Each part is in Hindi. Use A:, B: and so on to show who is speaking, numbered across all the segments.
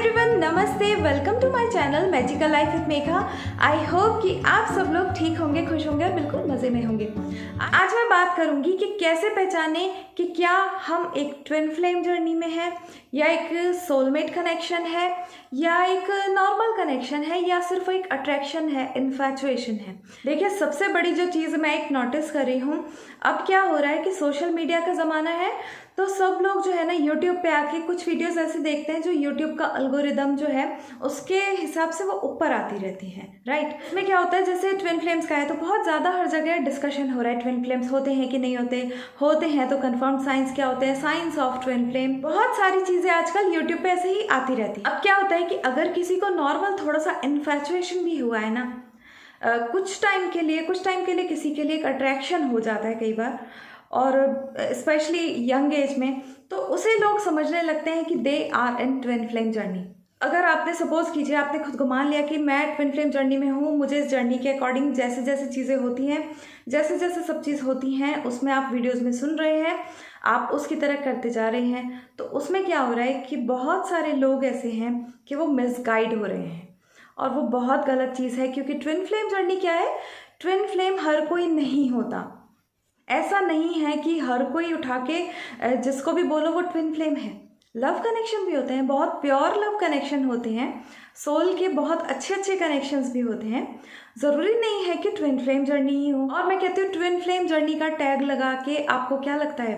A: एवरीवन, नमस्ते। Welcome to my channel magical life with Megha. I hope कि आप सब लोग ठीक होंगे, खुश होंगे और बिल्कुल मज़े में होंगे। आज मैं बात करूंगी कि कैसे पहचाने कि क्या हम एक ट्विन फ्लेम जर्नी में हैं, या एक सोलमेट कनेक्शन है, या एक नॉर्मल कनेक्शन है, या सिर्फ एक अट्रैक्शन है, इन्फैचुएशन है। देखिए, सबसे बड़ी जो चीज़ मैं एक नोटिस कर रही हूँ, अब क्या हो रहा है कि सोशल मीडिया का ज़माना है, तो सब लोग जो है ना यूट्यूब पे आके कुछ वीडियोस ऐसे देखते हैं जो यूट्यूब का एल्गोरिदम जो है उसके हिसाब से वो ऊपर आती रहती हैं, राइट। इसमें क्या होता है, जैसे ट्विन फ्लेम्स का है तो बहुत ज़्यादा हर जगह डिस्कशन हो रहा है, ट्विन फ्लेम्स होते हैं कि नहीं होते, होते हैं तो कंफर्म साइंस क्या होते हैं, साइंस ऑफ ट्विन फ्लेम, बहुत सारी चीज़ें आजकल यूट्यूब पे ऐसे ही आती रहती है। अब क्या होता है कि अगर किसी को नॉर्मल थोड़ा सा इन्फैचुएशन भी हुआ है ना, कुछ टाइम के लिए किसी के लिए एक अट्रैक्शन हो जाता है कई बार, और स्पेशली यंग एज में, तो उसे लोग समझने लगते हैं कि they are in twin flame journey. अगर आपने सपोज कीजिए, आपने खुद को मान लिया कि मैं ट्विन फ्लेम जर्नी में हूँ, मुझे इस जर्नी के अकॉर्डिंग जैसे जैसे चीज़ें होती हैं, जैसे जैसे सब चीज़ होती हैं, उसमें आप वीडियोस में सुन रहे हैं, आप उसकी तरह करते जा रहे हैं, तो उसमें क्या हो रहा है कि बहुत सारे लोग ऐसे हैं कि वो मिसगाइड हो रहे हैं, और वो बहुत गलत चीज़ है। क्योंकि ट्विन फ्लेम जर्नी क्या है, ट्विन फ्लेम हर कोई नहीं होता। ऐसा नहीं है कि हर कोई उठा के जिसको भी बोलो वो ट्विन फ्लेम है। लव कनेक्शन भी होते हैं, बहुत प्योर लव कनेक्शन होते हैं, सोल के बहुत अच्छे अच्छे कनेक्शंस भी होते हैं। ज़रूरी नहीं है कि ट्विन फ्लेम जर्नी ही हो। और मैं कहती हूँ ट्विन फ्लेम जर्नी का टैग लगा के आपको क्या लगता है,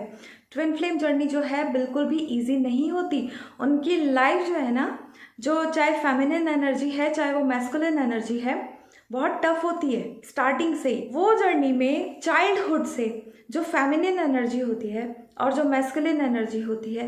A: ट्विन फ्लेम जर्नी जो है बिल्कुल भी ईजी नहीं होती। उनकी लाइफ जो है ना, जो चाहे फेमिनिन एनर्जी है चाहे वो मैस्कुलिन एनर्जी है, बहुत टफ होती है स्टार्टिंग से ही। वो जर्नी में चाइल्डहुड से जो फेमिनिन एनर्जी होती है और जो मैस्कुलिन एनर्जी होती है,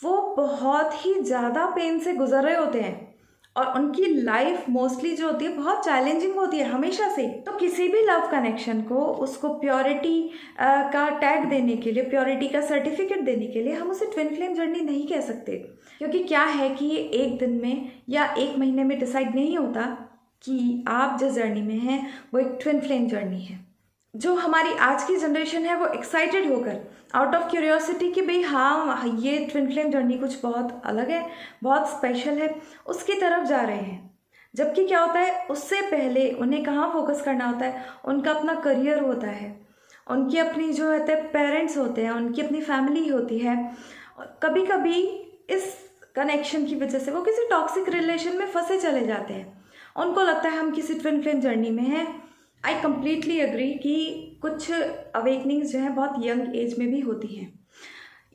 A: वो बहुत ही ज़्यादा पेन से गुजर रहे होते हैं, और उनकी लाइफ मोस्टली जो होती है बहुत चैलेंजिंग होती है हमेशा से। तो किसी भी लव कनेक्शन को उसको प्योरिटी का टैग देने के लिए, प्योरिटी का सर्टिफिकेट देने के लिए हम उसे ट्विन फ्लेम जर्नी नहीं कह सकते। क्योंकि क्या है कि ये एक दिन में या एक महीने में डिसाइड नहीं होता कि आप जिस जर्नी में हैं वो एक ट्विन फ्लेम जर्नी है। जो हमारी आज की जनरेशन है वो एक्साइटेड होकर, आउट ऑफ क्यूरियोसिटी कि भाई हाँ ये ट्विन फ्लेम जर्नी कुछ बहुत अलग है, बहुत स्पेशल है, उसकी तरफ जा रहे हैं। जबकि क्या होता है, उससे पहले उन्हें कहाँ फोकस करना होता है, उनका अपना करियर होता है, उनकी अपनी जो होते हैं पेरेंट्स होते हैं, उनकी अपनी फैमिली होती है। कभी कभी इस कनेक्शन की वजह से वो किसी टॉक्सिक रिलेशन में फंसे चले जाते हैं, उनको लगता है हम किसी ट्विन फ्लेम जर्नी में हैं। आई कम्प्लीटली अग्री कि कुछ अवेकनिंग्स जो हैं बहुत यंग एज में भी होती हैं।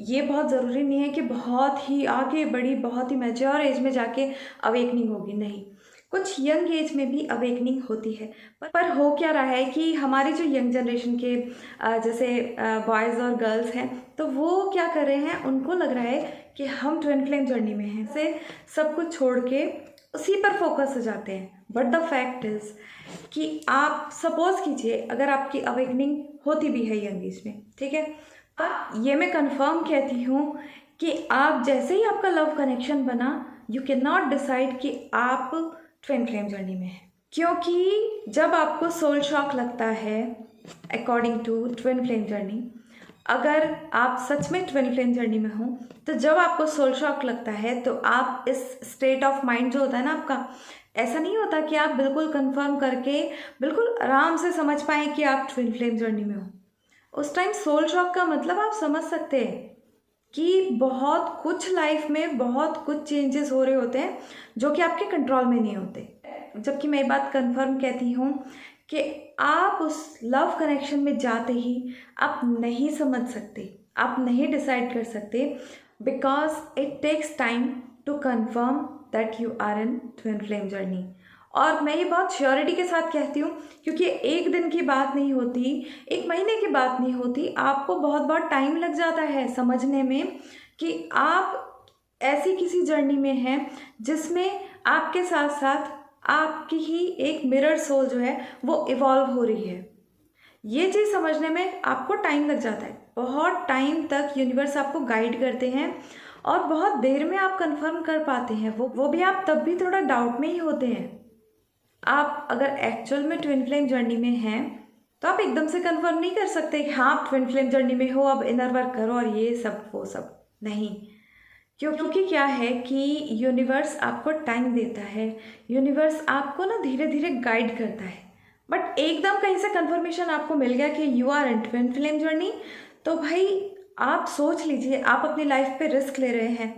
A: ये बहुत ज़रूरी नहीं है कि बहुत ही आगे बड़ी, बहुत ही मैच्योर एज में जाके अवेकनिंग होगी, नहीं, कुछ यंग एज में भी अवेकनिंग होती है। पर हो क्या रहा है कि हमारी जो यंग जनरेशन के जैसे बॉयज़ और गर्ल्स हैं, तो वो क्या कर रहे हैं, उनको लग रहा है कि हम ट्विन फ्लेम जर्नी में हैं, से सब कुछ छोड़ के उसी पर फोकस हो जाते हैं। बट द फैक्ट इज़ कि आप सपोज कीजिए, अगर आपकी अवेकनिंग होती भी है यंग एज में, ठीक है, पर ये मैं कंफर्म कहती हूँ कि आप जैसे ही आपका लव कनेक्शन बना, यू कैन नॉट डिसाइड कि आप ट्विन फ्लेम जर्नी में हैं। क्योंकि जब आपको सोल शॉक लगता है according to twin flame journey, अगर आप सच में ट्विन फ्लेम जर्नी में हो, तो जब आपको सोल शॉक लगता है तो आप इस स्टेट ऑफ माइंड जो होता है ना आपका, ऐसा नहीं होता कि आप बिल्कुल कंफर्म करके बिल्कुल आराम से समझ पाएँ कि आप ट्विन फ्लेम जर्नी में हो। उस टाइम सोल शॉक का मतलब आप समझ सकते हैं कि बहुत कुछ लाइफ में बहुत कुछ चेंजेस हो रहे होते हैं जो कि आपके कंट्रोल में नहीं होते। जबकि मैं ये बात कंफर्म कहती हूँ कि आप उस लव कनेक्शन में जाते ही आप नहीं समझ सकते, आप नहीं डिसाइड कर सकते, because it takes time to confirm that you are in twin flame journey. और मैं ये बहुत श्योरिटी के साथ कहती हूँ, क्योंकि एक दिन की बात नहीं होती, एक महीने की बात नहीं होती, आपको बहुत बहुत टाइम लग जाता है समझने में कि आप ऐसी किसी जर्नी में हैं जिसमें आपके साथ साथ आपकी ही एक मिरर सोल जो है वो इवॉल्व हो रही है। ये चीज़ समझने में आपको टाइम लग जाता है, बहुत टाइम तक यूनिवर्स आपको गाइड करते हैं, और बहुत देर में आप कंफर्म कर पाते हैं। वो भी आप तब भी थोड़ा डाउट में ही होते हैं। आप अगर एक्चुअल में ट्विन फ्लेम जर्नी में हैं तो आप एकदम से कंफर्म नहीं कर सकते कि हाँ आप ट्विन फ्लेम जर्नी में हो, अब इनर वर्क करो और ये सब वो सब, नहीं। क्योंकि क्या है कि यूनिवर्स आपको टाइम देता है, यूनिवर्स आपको ना धीरे धीरे गाइड करता है। बट एकदम कहीं से कंफर्मेशन आपको मिल गया कि you are in twin flame journey, तो भाई आप सोच लीजिए, आप अपनी लाइफ पे रिस्क ले रहे हैं।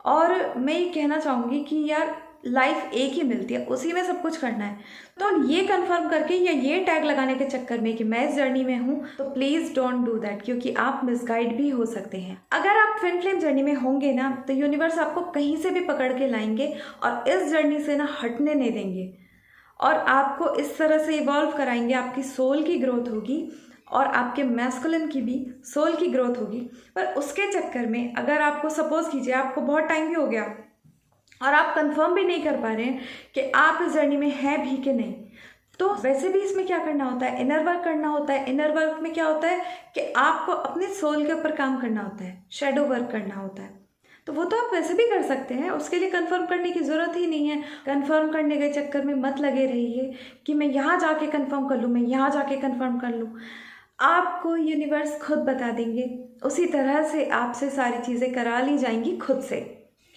A: और मैं ये कहना चाहूँगी कि यार लाइफ एक ही मिलती है, उसी में सब कुछ करना है। तो ये कंफर्म करके या ये टैग लगाने के चक्कर में कि मैं इस जर्नी में हूँ, तो प्लीज़ डोंट डू दैट, क्योंकि आप मिसगाइड भी हो सकते हैं। अगर आप ट्विन फ्लेम जर्नी में होंगे ना, तो यूनिवर्स आपको कहीं से भी पकड़ के लाएंगे और इस जर्नी से ना हटने नहीं देंगे, और आपको इस तरह से इवॉल्व कराएंगे। आपकी सोल की ग्रोथ होगी और आपके मैस्कुलिन की भी सोल की ग्रोथ होगी। पर उसके चक्कर में अगर आपको सपोज कीजिए आपको बहुत टाइम भी हो गया और आप कंफर्म भी नहीं कर पा रहे हैं कि आप इस जर्नी में हैं भी कि नहीं, तो वैसे भी इसमें क्या करना होता है, इनर वर्क करना होता है। इनर वर्क में क्या होता है कि आपको अपने सोल के ऊपर काम करना होता है, शैडो वर्क करना होता है। तो वो तो आप वैसे भी कर सकते हैं, उसके लिए कंफर्म करने की ज़रूरत ही नहीं है। कंफर्म करने के चक्कर में मत लगे रहिए कि मैं यहाँ जाके कंफर्म कर लूँ, मैं यहाँ जाके कंफर्म कर लूँ। आपको यूनिवर्स खुद बता देंगे, उसी तरह से आपसे सारी चीज़ें करा ली जाएंगी खुद से,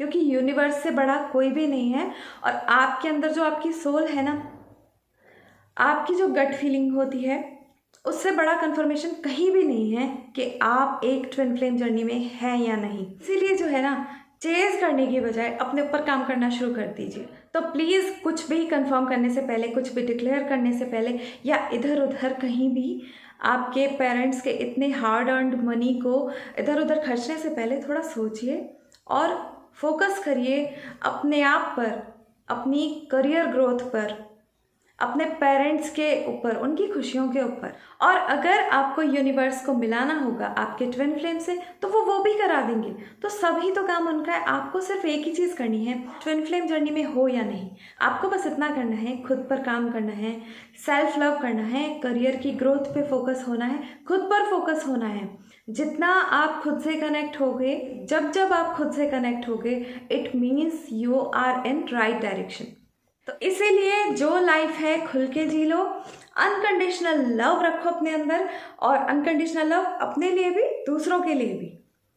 A: क्योंकि यूनिवर्स से बड़ा कोई भी नहीं है। और आपके अंदर जो आपकी सोल है ना, आपकी जो गट फीलिंग होती है, उससे बड़ा कंफर्मेशन कहीं भी नहीं है कि आप एक ट्विन फ्लेम जर्नी में हैं या नहीं। इसीलिए जो है ना, चेज करने की बजाय अपने ऊपर काम करना शुरू कर दीजिए। तो प्लीज़ कुछ भी कंफर्म करने से पहले, कुछ भी डिक्लेयर करने से पहले, या इधर उधर कहीं भी आपके पेरेंट्स के इतने हार्ड अर्नड मनी को इधर उधर खर्चने से पहले थोड़ा सोचिए और फोकस करिए अपने आप पर, अपनी करियर ग्रोथ पर, अपने पेरेंट्स के ऊपर, उनकी खुशियों के ऊपर। और अगर आपको यूनिवर्स को मिलाना होगा आपके ट्विन फ्लेम से, तो वो भी करा देंगे। तो सभी तो काम उनका है, आपको सिर्फ एक ही चीज़ करनी है, ट्विन फ्लेम जर्नी में हो या नहीं, आपको बस इतना करना है, खुद पर काम करना है, सेल्फ लव करना है, करियर की ग्रोथ पे फोकस होना है, खुद पर फोकस होना है। जितना आप खुद से कनेक्ट होगे, जब आप खुद से कनेक्ट होगे, it means you are in right direction. तो इसीलिए जो लाइफ है खुल के जी लो, अनकंडीशनल लव रखो अपने अंदर, और अनकंडीशनल लव अपने लिए भी, दूसरों के लिए भी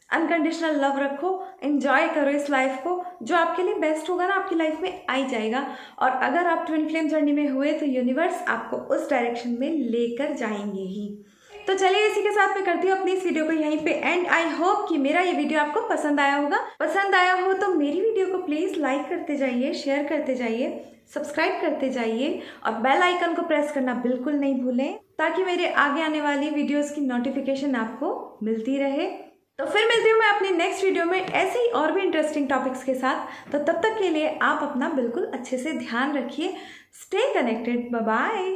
A: अनकंडीशनल लव रखो। एंजॉय करो इस लाइफ को, जो आपके लिए बेस्ट होगा ना आपकी लाइफ में आ ही जाएगा। और अगर आप ट्विन फ्लेम जर्नी में हुए तो यूनिवर्स आपको उस डायरेक्शन में लेकर जाएंगे ही। तो चलिए इसी के साथ मैं करती हूँ अपनी इस वीडियो को यहीं पे एंड। आई होप कि मेरा ये वीडियो आपको पसंद आया होगा। पसंद आया हो तो मेरी वीडियो को प्लीज़ लाइक करते जाइए, शेयर करते जाइए, सब्सक्राइब करते जाइए और बेल आइकन को प्रेस करना बिल्कुल नहीं भूलें, ताकि मेरे आगे आने वाली वीडियोस की नोटिफिकेशन आपको मिलती रहे। तो फिर मिलती हूँ मैं अपनी नेक्स्ट वीडियो में ऐसे ही और भी इंटरेस्टिंग टॉपिक्स के साथ। तो तब तक के लिए आप अपना बिल्कुल अच्छे से ध्यान रखिए। Stay connected, bye bye.